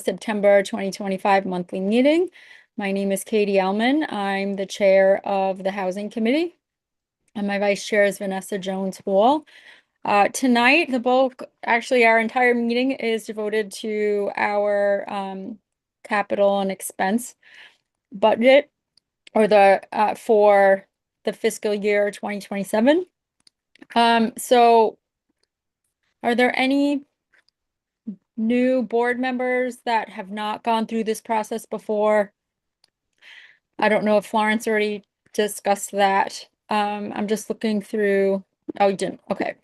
September 2025 monthly meeting. My name is Katie Ellman. I'm the chair of the Housing Committee, and my vice chair is Vanessa Jones-Hall. Tonight, our entire meeting is devoted to our capital and expense budget, or for the fiscal year 2027. So are there any new board members that have not gone through this process before? I don't know if Florence already discussed that. I'm just looking through. Oh, you didn't. Okay.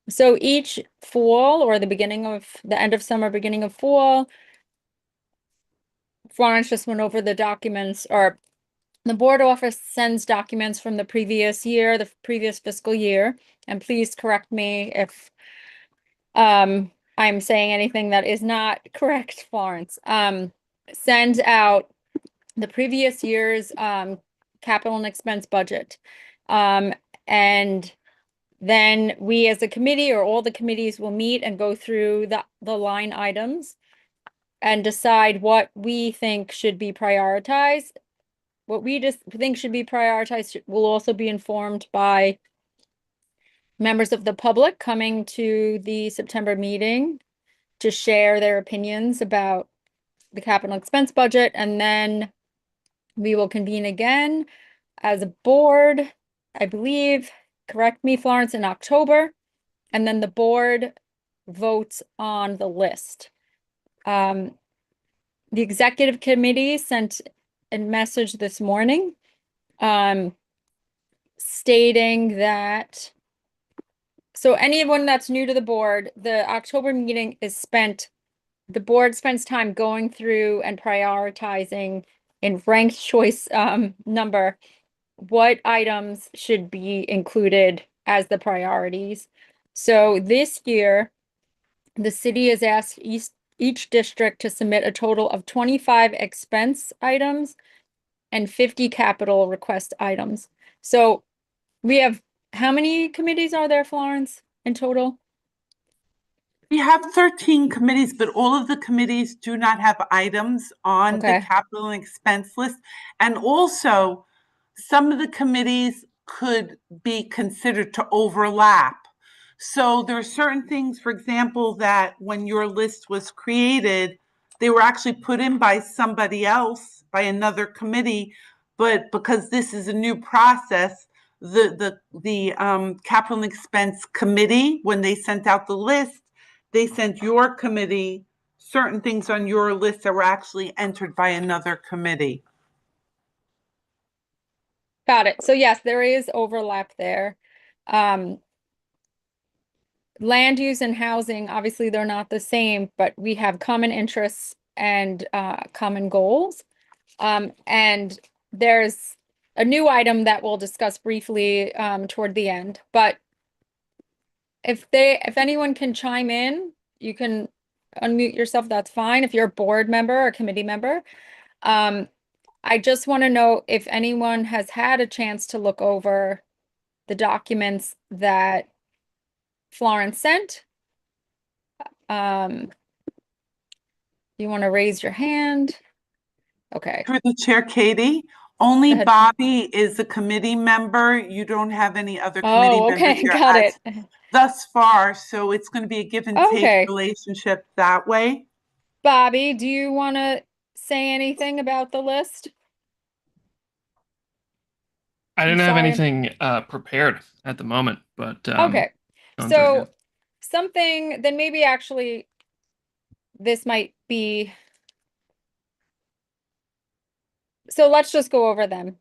So each fall, or the end of summer, beginning of fall, Florence just went over the documents, or the board office sends documents from the previous year, the previous fiscal year. And please correct me if I'm saying anything that is not correct, Florence. Sends out the previous year's capital and expense budget. And then we as a committee, or all the committees, will meet and go through the line items and decide what we think should be prioritized. What we just think should be prioritized will also be informed by members of the public coming to the September meeting to share their opinions about the capital expense budget. And then we will convene again as a board, I believe, correct me, Florence, in October. And then the board votes on the list. The executive committee sent a message this morning stating that, so anyone that's new to the board, the October meeting the board spends time going through and prioritizing in ranked choice number what items should be included as the priorities. So this year, the city has asked each district to submit a total of 25 expense items and 50 capital request items. So we have, how many committees are there, Florence, in total? We have 13 committees, but all of the committees do not have items on the Okay. capital and expense list. And also, some of the committees could be considered to overlap. So there are certain things, for example, that when your list was created, they were actually put in by somebody else, by another committee, but because this is a new process, the capital and expense committee, when they sent out the list, they sent your committee certain things on your list that were actually entered by another committee. Got it. So yes, there is overlap there. Land use and housing, obviously they're not the same, but we have common interests and common goals. And there's a new item that we'll discuss briefly toward the end. But if anyone can chime in, you can unmute yourself, that's fine. If you're a board member or committee member. I just want to know if anyone has had a chance to look over the documents that Florence sent. You want to raise your hand? Okay. Through the chair, Katie, only Bobby is a committee member. You don't have any other committee Oh, members okay, here got as it. thus far, so it's going to be a give and take Okay. relationship that way. Bobby, do you want to say anything about the list? I I'm didn't have sorry. anything prepared at the moment, but Okay. going through it, yeah. So something, then maybe actually this might be, so let's just go over them.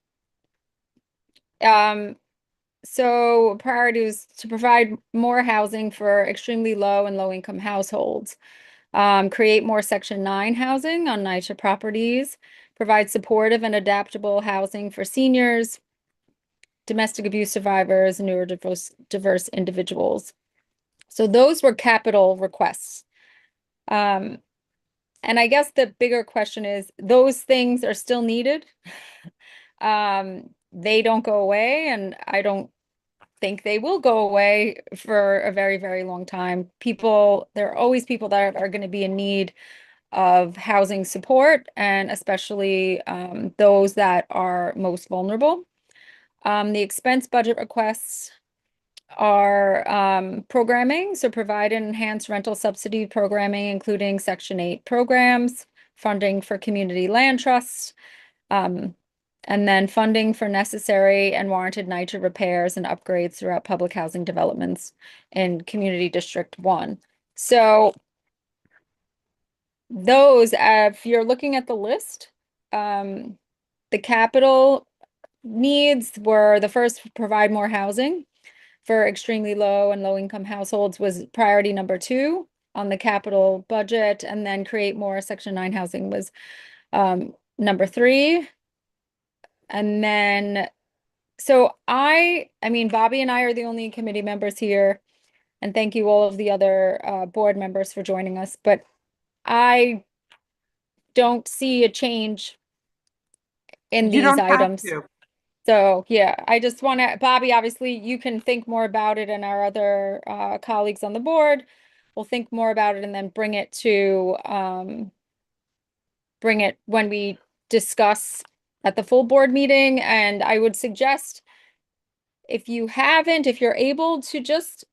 So priority is to provide more housing for extremely low and low income households, create more Section 9 housing on NYCHA properties, provide supportive and adaptable housing for seniors, domestic abuse survivors, and neurodiverse individuals. So those were capital requests. And I guess the bigger question is, those things are still needed. They don't go away, and I don't think they will go away for a very, very long time. There are always people that are going to be in need of housing support, and especially those that are most vulnerable. The expense budget requests are programming, so provide and enhance rental subsidy programming, including Section 8 programs, funding for community land trusts, and then funding for necessary and warranted NYCHA repairs and upgrades throughout public housing developments in Community District 1. So those, if you're looking at the list, the capital needs were the first, provide more housing for extremely low and low income households was priority number 2 on the capital budget, and then create more Section 9 housing was number 3. And then, so I mean, Bobby and I are the only committee members here, and thank you all of the other board members for joining us, but I don't see a change in You these don't have items. to. So yeah, I just want to, Bobby, obviously you can think more about it, and our other colleagues on the board will think more about it, and then bring it when we discuss at the full board meeting. And I would suggest, if you're able to, just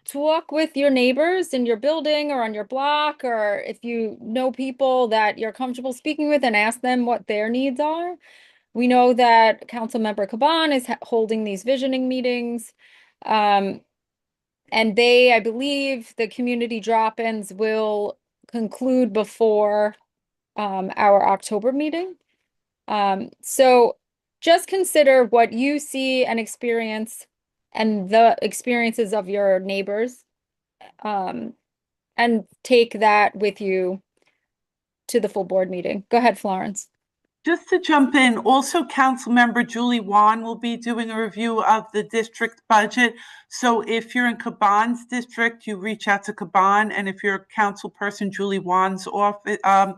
talk with your neighbors in your building or on your block, or if you know people that you're comfortable speaking with, and ask them what their needs are. We know that Councilmember Caban is holding these visioning meetings. And I believe the community drop-ins will conclude before our October meeting. So just consider what you see and experience, and the experiences of your neighbors, and take that with you to the full board meeting. Go ahead, Florence. Just to jump in, also Councilmember Julie Wan will be doing a review of the district budget. So if you're in Caban's district, you reach out to Caban, and if you're Councilperson Julie Wan's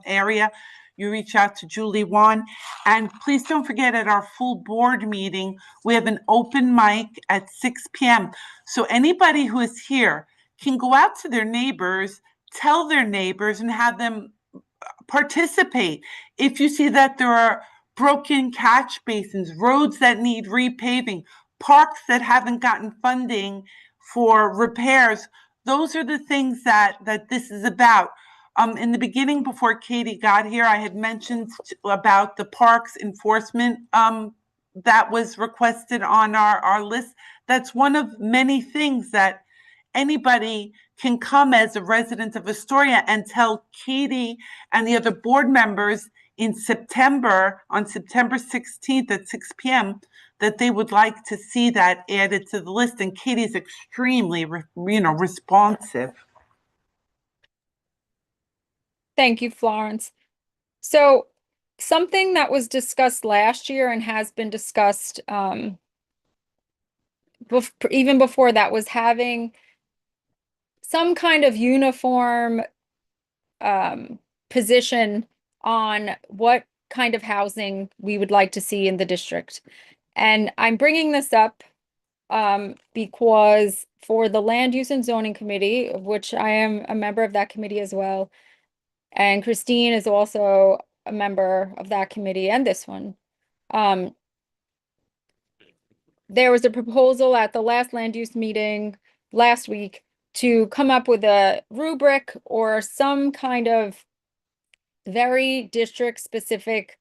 area, you reach out to Julie Wan. And please don't forget, at our full board meeting, we have an open mic at 6 p.m. So anybody who is here can go out to their neighbors, tell their neighbors, and have them participate. If you see that there are broken catch basins, roads that need repaving, parks that haven't gotten funding for repairs, those are the things that this is about. In the beginning, before Katie got here, I had mentioned about the parks enforcement that was requested on our list. That's one of many things that anybody can come as a resident of Astoria and tell Katie and the other board members in September, on September 16th at 6 p.m., that they would like to see that added to the list. And Katie's extremely, responsive. Thank you, Florence. So something that was discussed last year and has been discussed even before that, was having some kind of uniform position on what kind of housing we would like to see in the district. And I'm bringing this up because for the Land Use and Zoning Committee, of which I am a member of that committee as well, and Christine is also a member of that committee and this one, there was a proposal at the last land use meeting last week to come up with a rubric or some kind of very district specific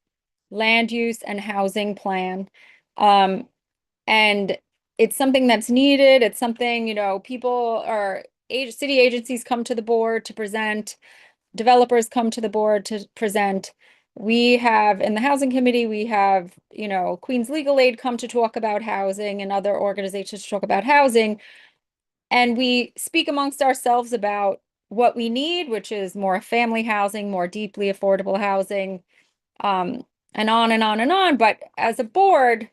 land use and housing plan. And it's something that's needed. It's something, people or city agencies come to the board to present, developers come to the board to present. We have, in the housing committee, we have, Queens Legal Aid come to talk about housing, and other organizations to talk about housing. And we speak amongst ourselves about what we need, which is more family housing, more deeply affordable housing, and on and on and on. But as a board,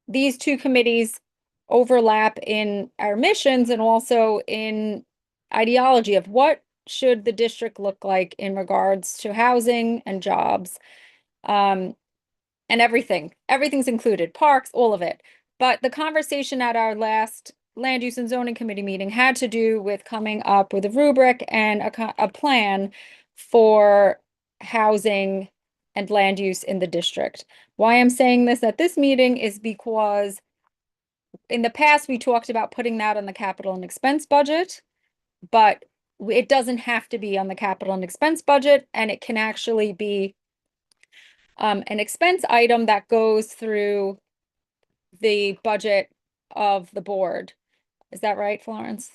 these two committees overlap in our missions and also in ideology of what should the district look like in regards to housing and jobs, and everything's included, parks, all of it. But the conversation at our last Land Use and Zoning Committee meeting had to do with coming up with a rubric and a plan for housing and land use in the district. Why I'm saying this at this meeting is because in the past, we talked about putting that on the capital and expense budget, but it doesn't have to be on the capital and expense budget, and it can actually be an expense item that goes through the budget of the board. Is that right, Florence?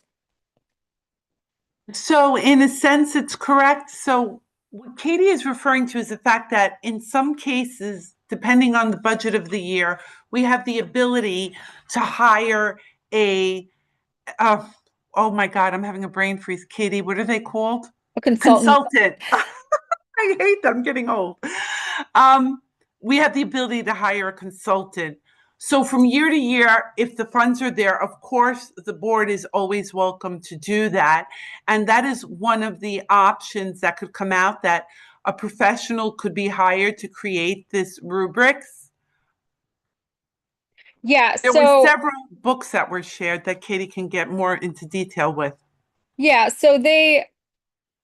So in a sense, it's correct. So what Katie is referring to is the fact that in some cases, depending on the budget of the year, we have the ability to hire oh my God, I'm having a brain freeze. Katie, what are they called? A consultant. Consultant. I hate them getting old. Um, we have the ability to hire a consultant. So from year to year, if the funds are there, of course, the board is always welcome to do that. And that is one of the options that could come out, that a professional could be hired to create this rubrics. Yeah, There were so several books that were shared that Katie can get more into detail with. yeah,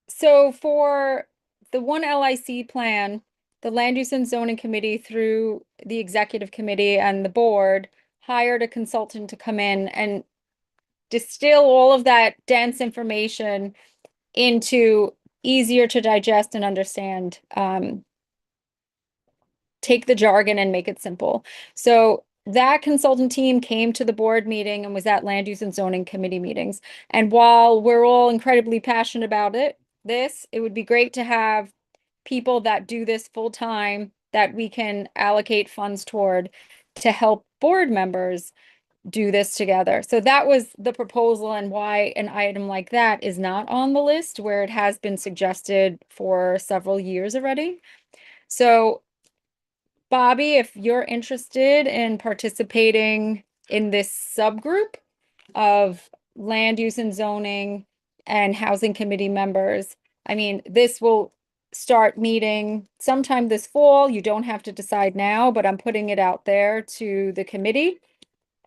so for the one LIC plan, the Land Use and Zoning Committee through the executive committee and the board hired a consultant to come in and distill all of that dense information into easier to digest and understand. Take the jargon and make it simple. So that consultant team came to the board meeting and was at Land Use and Zoning Committee meetings. And while we're all incredibly passionate about it would be great to have people that do this full time that we can allocate funds toward to help board members do this together. So that was the proposal, and why an item like that is not on the list where it has been suggested for several years already. So Bobby, if you're interested in participating in this subgroup of land use and zoning and housing committee members, I mean, this will start meeting sometime this fall. You don't have to decide now, but I'm putting it out there to the committee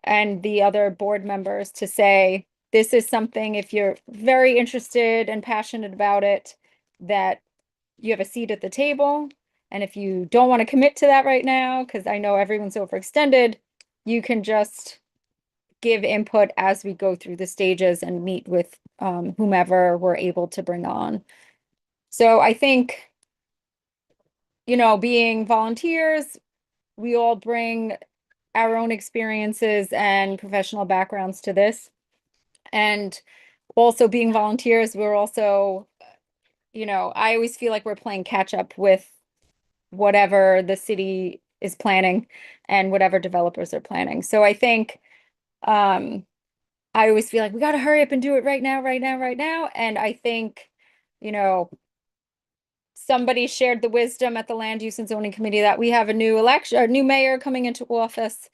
and the other board members to say, this is something, if you're very interested and passionate about it, that you have a seat at the table. And if you don't want to commit to that right now, because I know everyone's overextended, you can just give input as we go through the stages and meet with whomever we're able to bring on. So I think, being volunteers, we all bring our own experiences and professional backgrounds to this. And also being volunteers, we're also, I always feel like we're playing catch up with whatever the city is planning and whatever developers are planning. So I think I always feel like we got to hurry up and do it right now, right now, right now. And I think, you know, somebody shared the wisdom at the Land Use and Zoning Committee that we have a new mayor coming into office,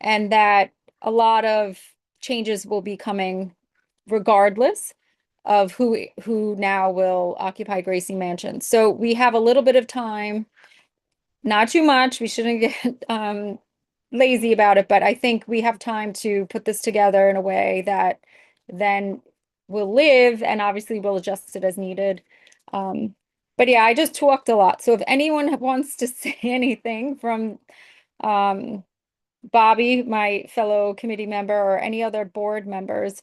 and that a lot of changes will be coming regardless of who now will occupy Gracie Mansion. So we have a little bit of time, not too much. We shouldn't get lazy about it, but I think we have time to put this together in a way that then will live, and obviously we'll adjust it as needed. But yeah, I just talked a lot. So if anyone wants to say anything from Bobby, my fellow committee member, or any other board members,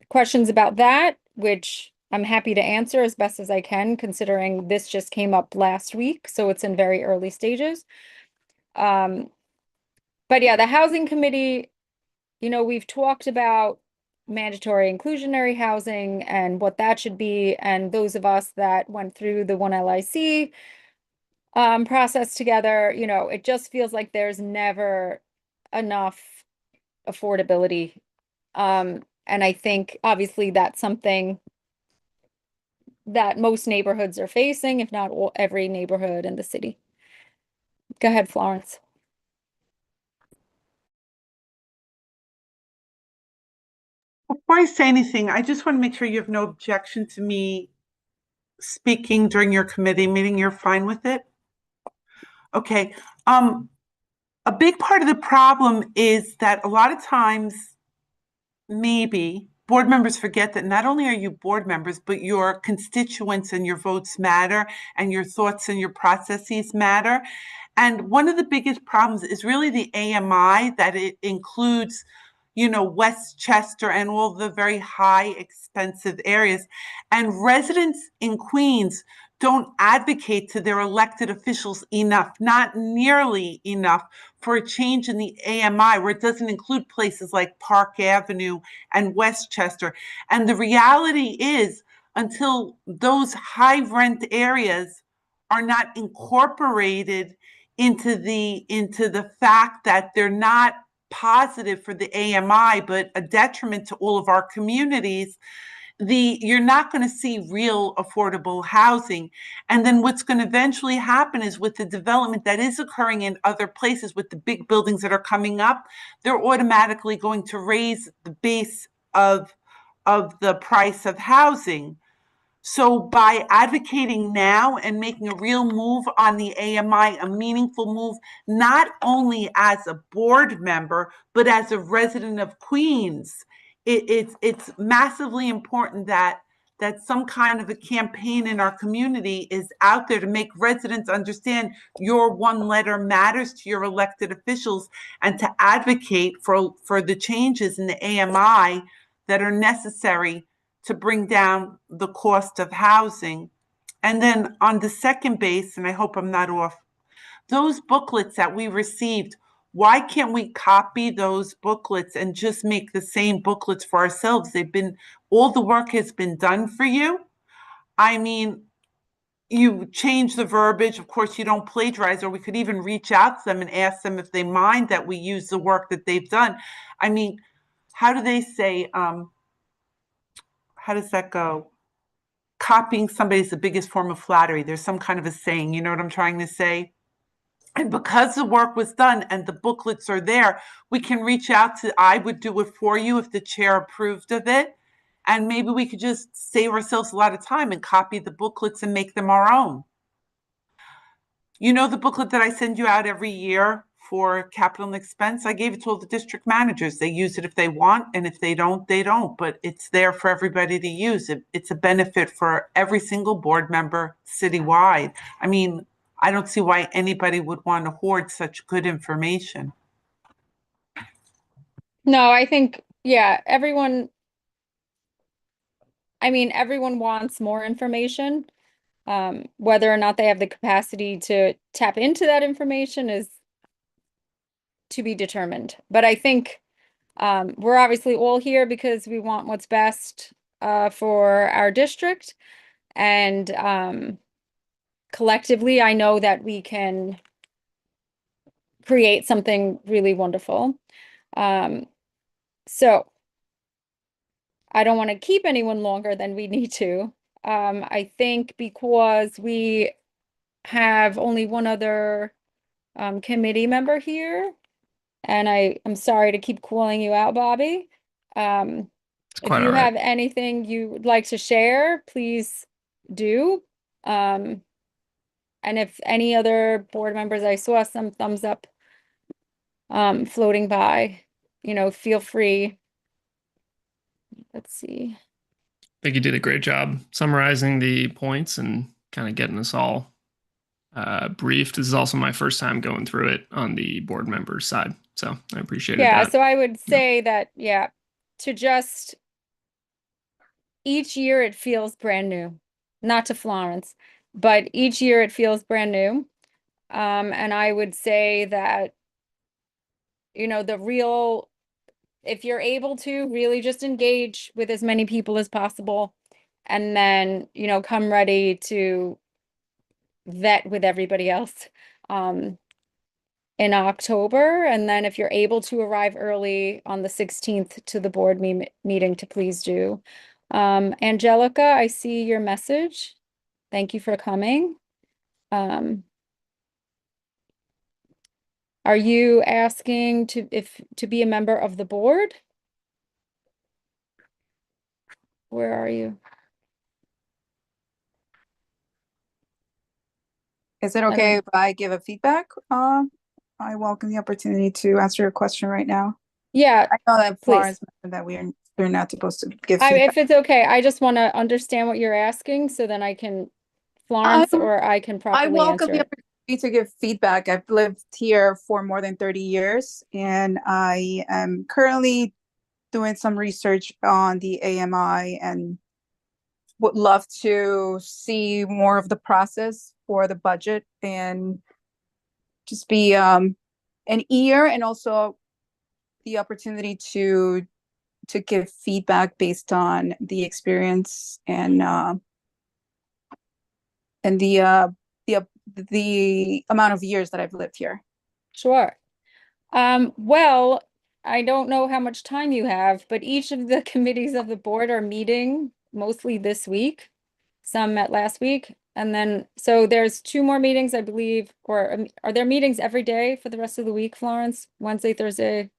questions about that, which I'm happy to answer as best as I can, considering this just came up last week, so it's in very early stages. But yeah, the housing committee, we've talked about mandatory inclusionary housing and what that should be. And those of us that went through the one LIC process together, it just feels like there's never enough affordability. And I think obviously that's something that most neighborhoods are facing, if not every neighborhood in the city. Go ahead, Florence. Before I say anything, I just want to make sure you have no objection to me speaking during your committee meeting. You're fine with it? Okay. A big part of the problem is that a lot of times, maybe board members forget that not only are you board members, but your constituents and your votes matter, and your thoughts and your processes matter. And one of the biggest problems is really the AMI, that it includes, Westchester and all the very high expensive areas. And residents in Queens don't advocate to their elected officials enough, not nearly enough, for a change in the AMI, where it doesn't include places like Park Avenue and Westchester. And the reality is, until those high rent areas are not incorporated into the fact that they're not positive for the AMI, but a detriment to all of our communities, you're not going to see real affordable housing. And then what's going to eventually happen is, with the development that is occurring in other places, with the big buildings that are coming up, they're automatically going to raise the base of the price of housing. So by advocating now and making a real move on the AMI, a meaningful move, not only as a board member, but as a resident of Queens, it's massively important that some kind of a campaign in our community is out there to make residents understand your one letter matters to your elected officials, and to advocate for the changes in the AMI that are necessary to bring down the cost of housing. And then on the second base, and I hope I'm not off, those booklets that we received, why can't we copy those booklets and just make the same booklets for ourselves? All the work has been done for you. I mean, you change the verbiage. Of course, you don't plagiarize, or we could even reach out to them and ask them if they mind that we use the work that they've done. I mean, how do they say, how does that go? Copying somebody is the biggest form of flattery. There's some kind of a saying, you know what I'm trying to say? And because the work was done and the booklets are there, we can reach out to, I would do it for you if the chair approved of it. And maybe we could just save ourselves a lot of time and copy the booklets and make them our own. You know the booklet that I send you out every year for capital and expense? I gave it to all the district managers. They use it if they want, and if they don't, they don't. But it's there for everybody to use. It's a benefit for every single board member citywide. I mean, I don't see why anybody would want to hoard such good information. No, I think, yeah, everyone wants more information. Whether or not they have the capacity to tap into that information is to be determined. But I think we're obviously all here because we want what's best for our district. And collectively, I know that we can create something really wonderful. So I don't want to keep anyone longer than we need to. I think because we have only one other committee member here, and I'm sorry to keep calling you out, Bobby. It's If quite you all right. have anything you would like to share, please do. And if any other board members, I saw some thumbs up floating by, feel free. Let's see. I think you did a great job summarizing the points and kind of getting us all briefed. This is also my first time going through it on the board members side, so I appreciated Yeah, that. so I would say that, to just each year it feels brand new. Not to Florence, but each year it feels brand new. And I would say that, if you're able to really just engage with as many people as possible, and then, come ready to vet with everybody else in October. And then if you're able to arrive early on the 16th to the board meeting, to please do. Angelica, I see your message. Thank you for coming. Are you asking to be a member of the board? Where are you? Is it okay if I give a feedback? I welcome the opportunity to answer your question right now. Yeah, I know that please. Florence mentioned that we they're not supposed to give If feedback. it's okay, I just want to understand what you're asking so then I can, Florence, Um, or I can I properly welcome answer the it. opportunity to give feedback. I've lived here for more than 30 years, and I am currently doing some research on the AMI and would love to see more of the process for the budget and just be an ear, and also the opportunity to give feedback based on the experience and the amount of years that I've lived here. Sure. Well, I don't know how much time you have, but each of the committees of the board are meeting mostly this week. Some met last week. And then, so there's 2 more meetings, I believe, or are there meetings every day for the rest of the week, Florence? Wednesday, Thursday?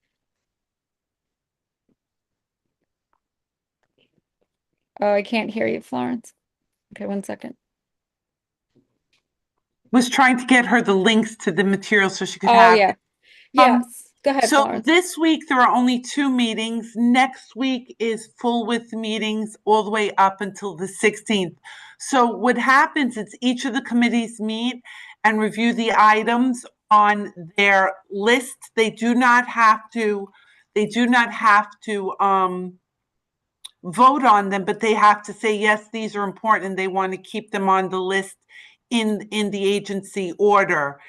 Oh, I can't hear you, Florence. Okay, 1 second. Was trying to get her the links to the material so she could Oh, have yeah. it. Yes. Go ahead, So Florence. this week there are only 2 meetings. Next week is full with meetings all the way up until the 16th. So what happens is each of the committees meet and review the items on their list. They do not have to vote on them, but they have to say, yes, these are important, and they want to keep them on the list in the agency order.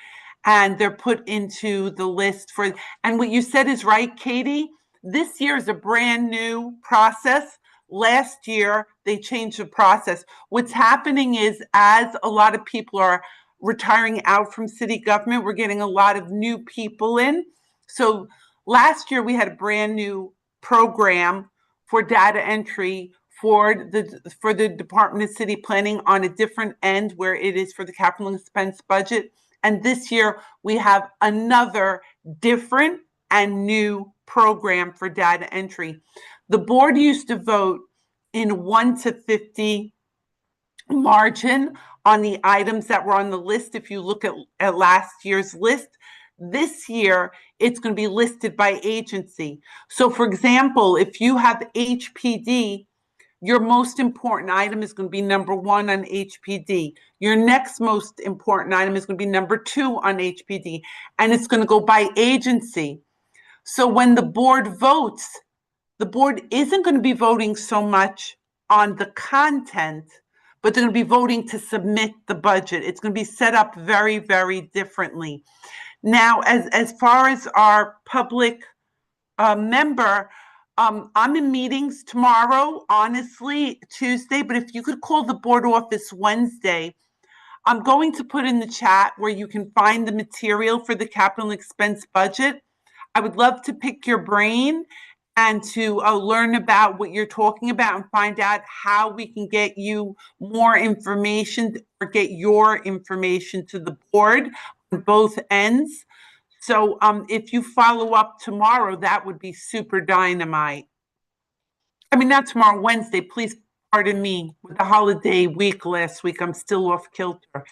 And they're put into the list for, and what you said is right, Katie. This year is a brand new process. Last year, they changed the process. What's happening is, as a lot of people are retiring out from city government, we're getting a lot of new people in. So last year, we had a brand new program for data entry for the Department of City Planning on a different end where it is for the capital expense budget. And this year we have another different and new program for data entry. The board used to vote in 1 to 50 margin on the items that were on the list. If you look at last year's list, this year it's going to be listed by agency. So for example, if you have HPD, your most important item is going to be number 1 on HPD. Your next most important item is going to be number 2 on HPD. And it's going to go by agency. So when the board votes, the board isn't going to be voting so much on the content, but they're going to be voting to submit the budget. It's going to be set up very, very differently. Now, as far as our public member, I'm in meetings tomorrow, honestly, Tuesday, but if you could call the board office Wednesday, I'm going to put in the chat where you can find the material for the capital expense budget. I would love to pick your brain and to learn about what you're talking about and find out how we can get you more information or get your information to the board on both ends. So if you follow up tomorrow, that would be super dynamite. I mean, not tomorrow, Wednesday. Please pardon me. With the holiday week last week, I'm still off kilter.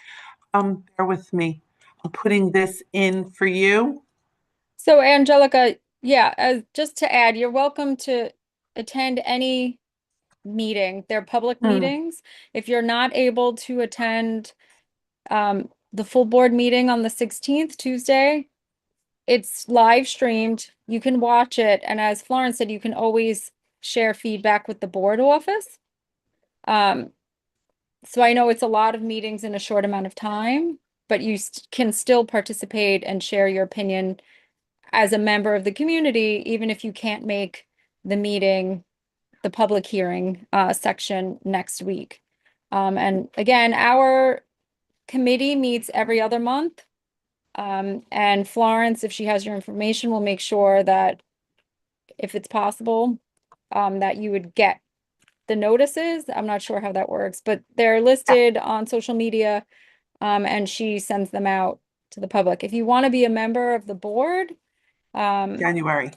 Bear with me. I'm putting this in for you. So Angelica, yeah, just to add, you're welcome to attend any meeting. They're public meetings. If you're not able to attend the full board meeting on the 16th, Tuesday, it's live streamed. You can watch it. And as Florence said, you can always share feedback with the board office. So I know it's a lot of meetings in a short amount of time, but you can still participate and share your opinion as a member of the community, even if you can't make the meeting, the public hearing section next week. And again, our committee meets every other month. And Florence, if she has your information, will make sure that if it's possible, that you would get the notices. I'm not sure how that works, but they're listed on social media, and she sends them out to the public. If you want to be a member of the board, January.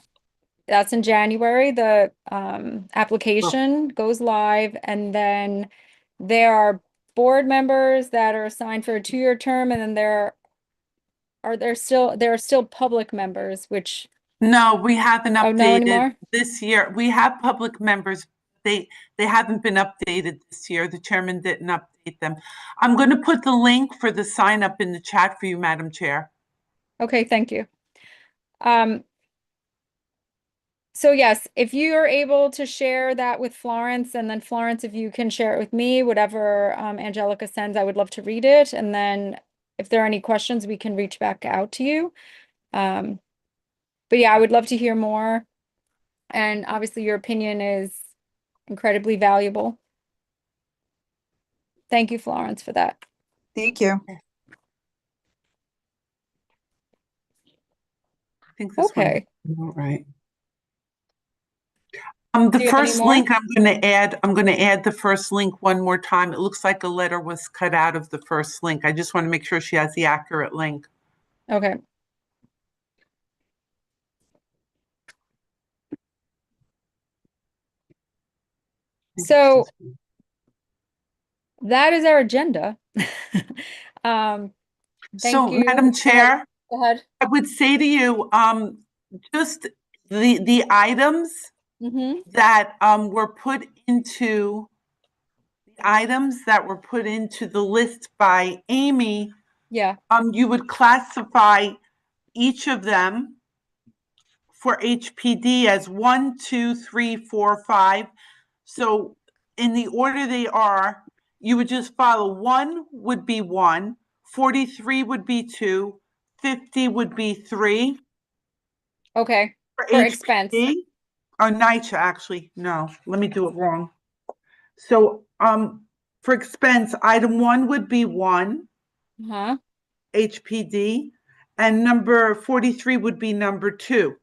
that's in January. The application goes live, and then there are board members that are assigned for a 2-year term, and then there are still public members, which No, we haven't Oh, no updated anymore? this year. We have public members. They haven't been updated this year. The chairman didn't update them. I'm going to put the link for the sign up in the chat for you, Madam Chair. Okay, thank you. So yes, if you are able to share that with Florence, and then Florence, if you can share it with me, whatever Angelica sends, I would love to read it. And then if there are any questions, we can reach back out to you. But yeah, I would love to hear more. And obviously your opinion is incredibly valuable. Thank you, Florence, for that. Thank you. I think this Okay. one. All right. Do The you have any first more? link I'm going to add the first link one more time. It looks like a letter was cut out of the first link. I just want to make sure she has the accurate link. Okay. So that is our agenda. Thank So, you. Madam Chair, Go ahead. I would say to you, just the items Mm-hmm. that were put into the list by Amy, Yeah, you would classify each of them for HPD as 1, 2, 3, 4, 5. So in the order they are, you would just follow 1 would be 1, 43 would be 2, 50 would be 3 okay. for For expense. HPD. Or NYCHA, actually, no, let me do it wrong. So for expense, item 1 would be 1 Uh-huh. HPD, and number 43 would be number 2. For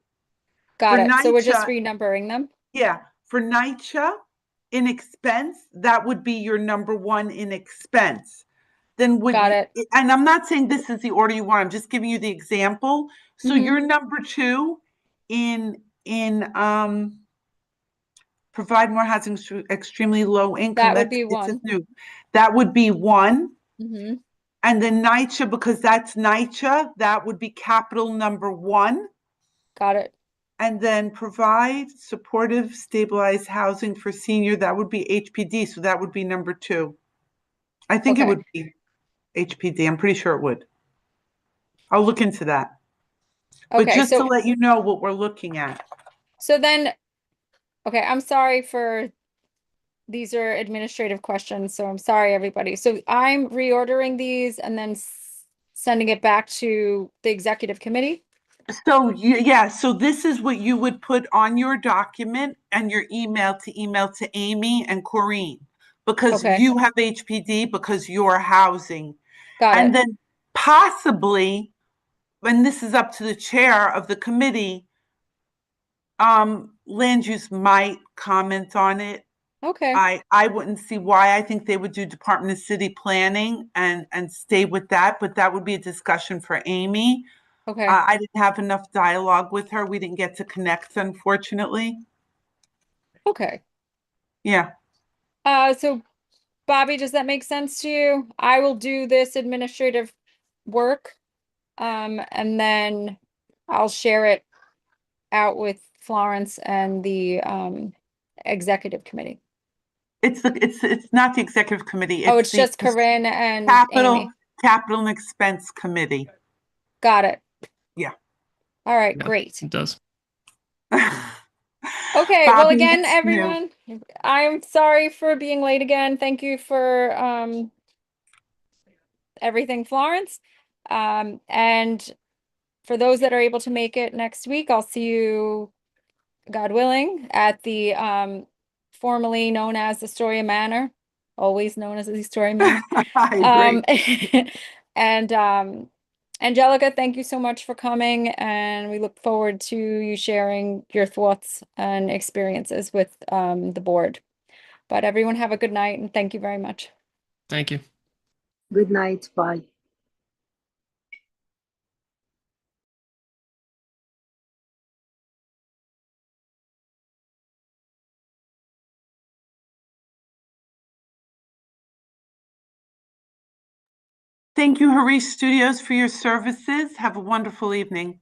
Got it. So we're just NYCHA, renumbering them. yeah, for NYCHA in expense, that would be your number 1 in expense. Then Got it. and I'm not saying this is the order you want, I'm just giving you the example. So Mhm. your number 2 in provide more housing to extremely low income, That would that's, be it says 1. new. That would be 1. Mm-hmm. And then NYCHA, because that's NYCHA, that would be capital number 1. Got it. And then provide supportive, stabilized housing for senior, that would be HPD, so that would be number 2. I think it Okay. would be HPD, I'm pretty sure it would. I'll look into that. But Okay. just to So let you know what we're looking at. then, okay, I'm sorry for these are administrative questions, so I'm sorry, everybody. So I'm reordering these and then sending it back to the executive committee. So yeah, so this is what you would put on your document and your email to Amy and Corinne, because Okay. you have HPD, because you're housing. Got And it. then possibly, when this is up to the chair of the committee, land use might comment on it. Okay. I wouldn't see why. I think they would do Department of City Planning and stay with that, but that would be a discussion for Amy. Okay. I didn't have enough dialogue with her. We didn't get to connect, unfortunately. Okay. Yeah. So Bobby, does that make sense to you? I will do this administrative work, and then I'll share it out with Florence and the executive committee. It's not the executive committee. Oh, It's it's the just Corinne and capital Amy. capital and expense committee. Got it. Yeah. All right, Yeah, great. it does. Okay, well, Bobby, again, it's new. everyone, I'm sorry for being late again. Thank you for everything, Florence. And for those that are able to make it next week, I'll see you, God willing, at the formerly known as Astoria Manor, always known as the Astoria Manor. I agree. And Angelica, thank you so much for coming, and we look forward to you sharing your thoughts and experiences with the board. But everyone have a good night, and thank you very much. Thank you. Good night. Bye. Thank you, Harish Studios, for your services. Have a wonderful evening.